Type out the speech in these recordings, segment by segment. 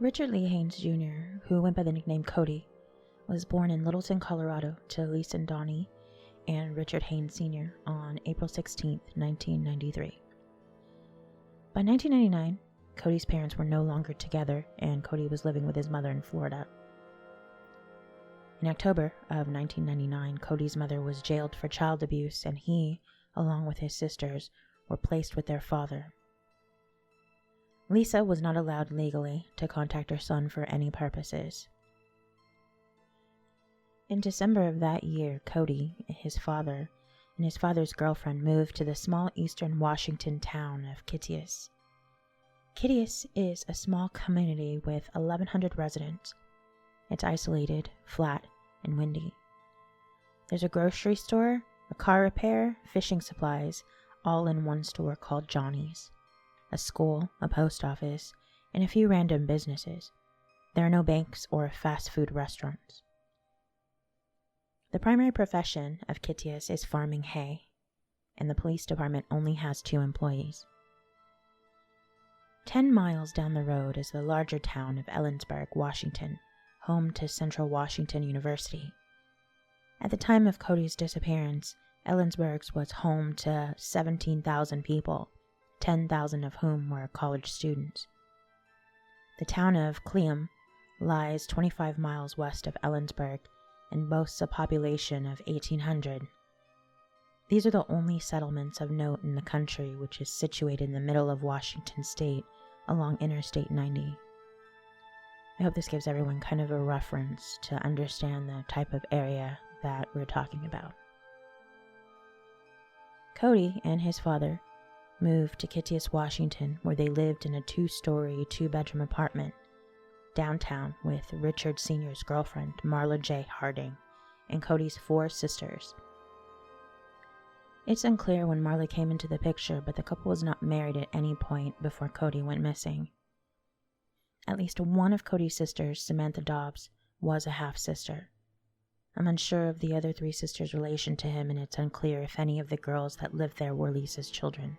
Richard Lee Haynes Jr., who went by the nickname Cody, was born in Littleton, Colorado to Lisa and Donnie and Richard Haynes Sr. on April 16, 1993. By 1999, Cody's parents were no longer together and Cody was living with his mother in Florida. In October of 1999, Cody's mother was jailed for child abuse and he, along with his sisters, were placed with their father. Lisa was not allowed legally to contact her son for any purposes. In December of that year, Cody, his father, and his father's girlfriend moved to the small eastern Washington town of Kittias. Kittias is a small community with 1,100 residents. It's isolated, flat, and windy. There's a grocery store, a car repair, fishing supplies, all in one store called Johnny's, a school, a post office, and a few random businesses. There are no banks or fast food restaurants. The primary profession of Kittias is farming hay, and the police department only has 2 employees. 10 miles down the road is the larger town of Ellensburg, Washington, home to Central Washington University. At the time of Cody's disappearance, Ellensburg was home to 17,000 people, 10,000 of whom were college students. The town of Cleum lies 25 miles west of Ellensburg and boasts a population of 1,800. These are the only settlements of note in the country, which is situated in the middle of Washington state along Interstate 90. I hope this gives everyone kind of a reference to understand the type of area that we're talking about. Cody and his father moved to Kittias, Washington, where they lived in a 2-story, 2-bedroom apartment downtown with Richard Sr.'s girlfriend, Marla J. Harding, and Cody's 4 sisters. It's unclear when Marla came into the picture, but the couple was not married at any point before Cody went missing. At least one of Cody's sisters, Samantha Dobbs, was a half-sister. I'm unsure of the other 3 sisters' relation to him, and it's unclear if any of the girls that lived there were Lisa's children.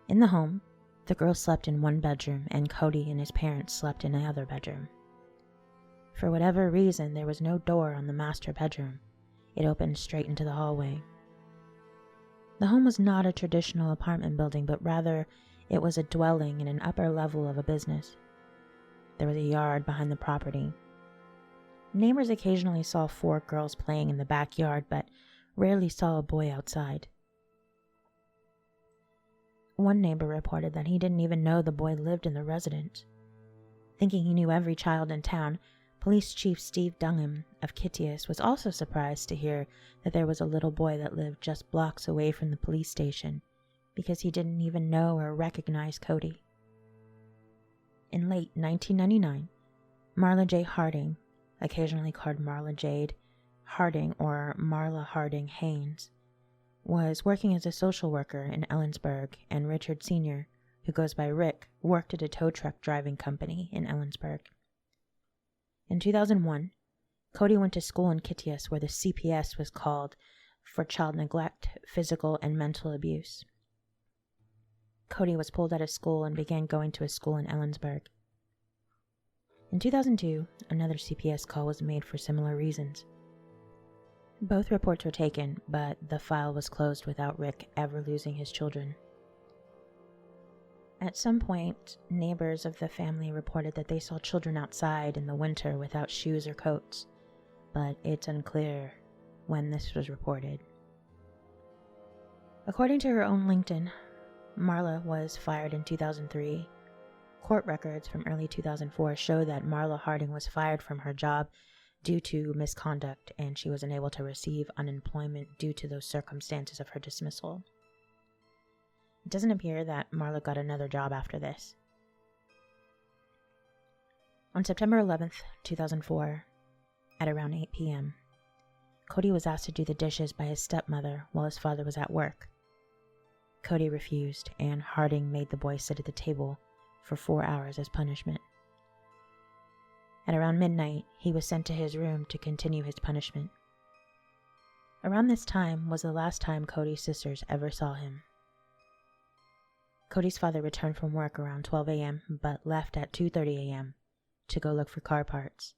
In the home, the girls slept in one bedroom, and Cody and his parents slept in another bedroom. For whatever reason, there was no door on the master bedroom. It opened straight into the hallway. The home was not a traditional apartment building, but rather it was a dwelling in an upper level of a business. There was a yard behind the property. Neighbors occasionally saw 4 girls playing in the backyard, but rarely saw a boy outside. One neighbor reported that he didn't even know the boy lived in the residence. Thinking he knew every child in town, Police Chief Steve Dunham of Kittias was also surprised to hear that there was a little boy that lived just blocks away from the police station, because he didn't even know or recognize Cody. In late 1999, Marla J. Harding, occasionally called Marla Jade Harding or Marla Harding Haynes, was working as a social worker in Ellensburg, and Richard Sr., who goes by Rick, worked at a tow truck driving company in Ellensburg. In 2001, Cody went to school in Kittias, where the CPS was called for child neglect, physical, and mental abuse. Cody was pulled out of school and began going to a school in Ellensburg. In 2002, another CPS call was made for similar reasons. Both reports were taken, but the file was closed without Rick ever losing his children. At some point, neighbors of the family reported that they saw children outside in the winter without shoes or coats, but it's unclear when this was reported. According to her own LinkedIn, Marla was fired in 2003. Court records from early 2004 show that Marla Harding was fired from her job due to misconduct, and she was unable to receive unemployment due to those circumstances of her dismissal. It doesn't appear that Marla got another job after this. On September 11th, 2004, at around 8 p.m., Cody was asked to do the dishes by his stepmother while his father was at work. Cody refused, and Harding made the boy sit at the table for 4 hours as punishment. At around midnight, he was sent to his room to continue his punishment. Around this time was the last time Cody's sisters ever saw him. Cody's father returned from work around 12 a.m. but left at 2:30 a.m. to go look for car parts.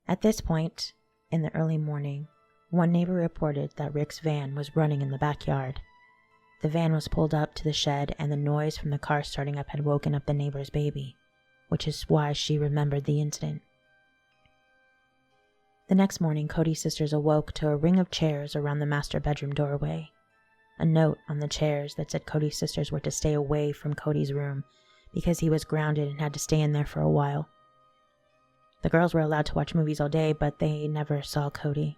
At this point, in the early morning, one neighbor reported that Rick's van was running in the backyard. The van was pulled up to the shed, and the noise from the car starting up had woken up the neighbor's baby, which is why she remembered the incident. The next morning, Cody's sisters awoke to a ring of chairs around the master bedroom doorway. A note on the chairs that said Cody's sisters were to stay away from Cody's room because he was grounded and had to stay in there for a while. The girls were allowed to watch movies all day, but they never saw Cody.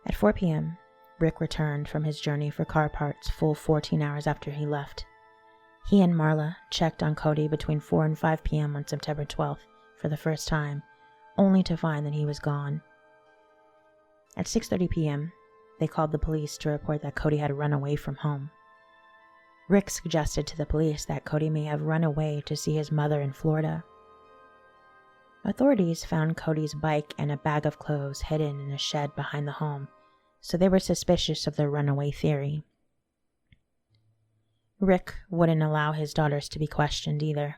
At 4 p.m., Rick returned from his journey for car parts full 14 hours after he left. He and Marla checked on Cody between 4 and 5 p.m. on September 12th for the first time, only to find that he was gone. At 6:30 p.m., they called the police to report that Cody had run away from home. Rick suggested to the police that Cody may have run away to see his mother in Florida. Authorities found Cody's bike and a bag of clothes hidden in a shed behind the home, so they were suspicious of the runaway theory. Rick wouldn't allow his daughters to be questioned either.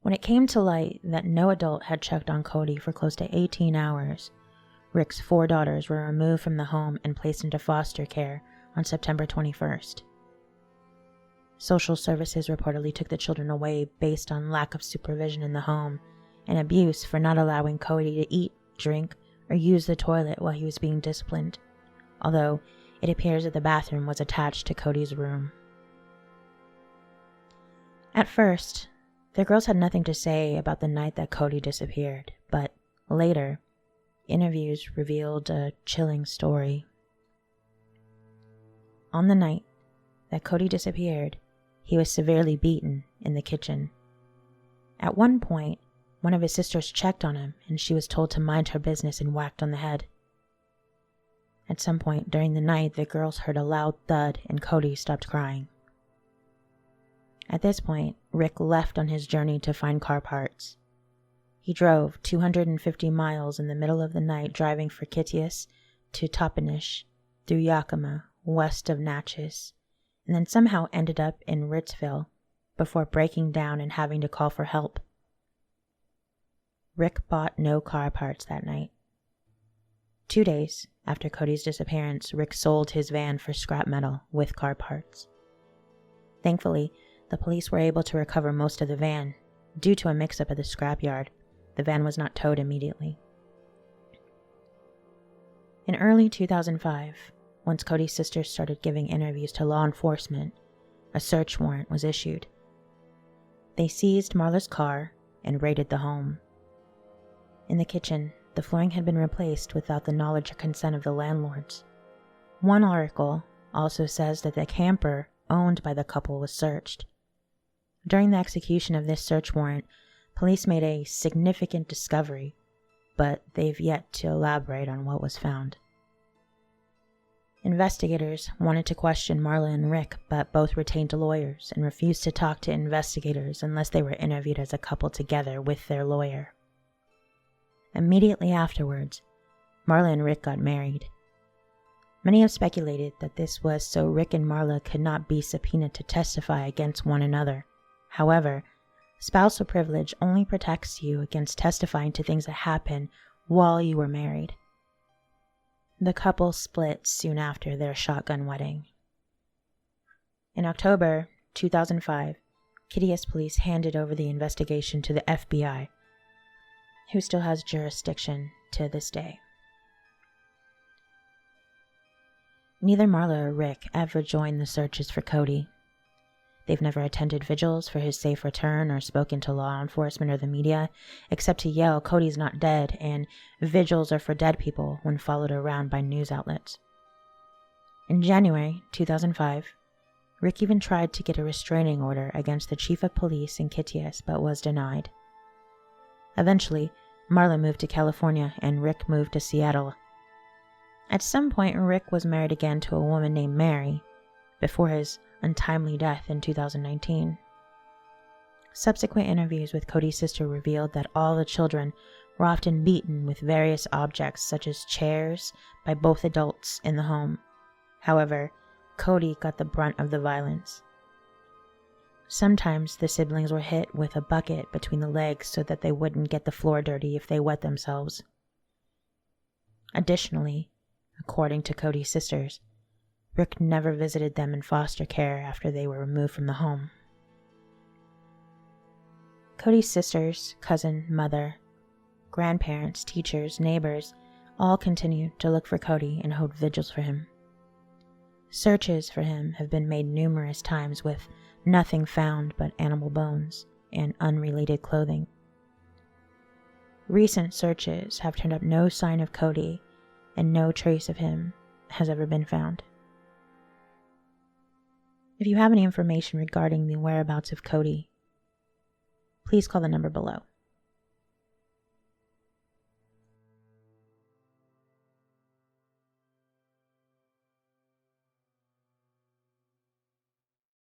When it came to light that no adult had checked on Cody for close to 18 hours, Rick's 4 daughters were removed from the home and placed into foster care on September 21st. Social services reportedly took the children away based on lack of supervision in the home and abuse for not allowing Cody to eat, drink, or use the toilet while he was being disciplined, although it appears that the bathroom was attached to Cody's room. At first, the girls had nothing to say about the night that Cody disappeared, but later, interviews revealed a chilling story. On the night that Cody disappeared, he was severely beaten in the kitchen. At one point, one of his sisters checked on him, and she was told to mind her business and whacked on the head. At some point during the night, the girls heard a loud thud and Cody stopped crying. At this point, Rick left on his journey to find car parts. He drove 250 miles in the middle of the night, driving from Kitius to Toppenish through Yakima, west of Natchez, and then somehow ended up in Ritzville before breaking down and having to call for help. Rick bought no car parts that night. 2 days after Cody's disappearance, Rick sold his van for scrap metal with car parts. Thankfully, the police were able to recover most of the van. Due to a mix-up at the scrapyard, the van was not towed immediately. In early 2005, once Cody's sisters started giving interviews to law enforcement, a search warrant was issued. They seized Marla's car and raided the home. In the kitchen, the flooring had been replaced without the knowledge or consent of the landlords. One article also says that the camper owned by the couple was searched. During the execution of this search warrant, police made a significant discovery, but they've yet to elaborate on what was found. Investigators wanted to question Marla and Rick, but both retained lawyers and refused to talk to investigators unless they were interviewed as a couple together with their lawyer. Immediately afterwards, Marla and Rick got married. Many have speculated that this was so Rick and Marla could not be subpoenaed to testify against one another. However, spousal privilege only protects you against testifying to things that happen while you were married. The couple split soon after their shotgun wedding. In October 2005, Kitius police handed over the investigation to the FBI, who still has jurisdiction to this day. Neither Marla or Rick ever joined the searches for Cody. They've never attended vigils for his safe return or spoken to law enforcement or the media, except to yell, "Cody's not dead," and "vigils are for dead people," when followed around by news outlets. In January 2005, Rick even tried to get a restraining order against the chief of police in Kitius, but was denied. Eventually, Marla moved to California and Rick moved to Seattle. At some point, Rick was married again to a woman named Mary, before his untimely death in 2019. Subsequent interviews with Cody's sister revealed that all the children were often beaten with various objects such as chairs by both adults in the home. However, Cody got the brunt of the violence. Sometimes the siblings were hit with a bucket between the legs so that they wouldn't get the floor dirty if they wet themselves. Additionally, according to Cody's sisters, Rick never visited them in foster care after they were removed from the home. Cody's sisters, cousin, mother, grandparents, teachers, neighbors all continued to look for Cody and hold vigils for him. Searches for him have been made numerous times with nothing found but animal bones and unrelated clothing. Recent searches have turned up no sign of Cody, and no trace of him has ever been found. If you have any information regarding the whereabouts of Cody, please call the number below.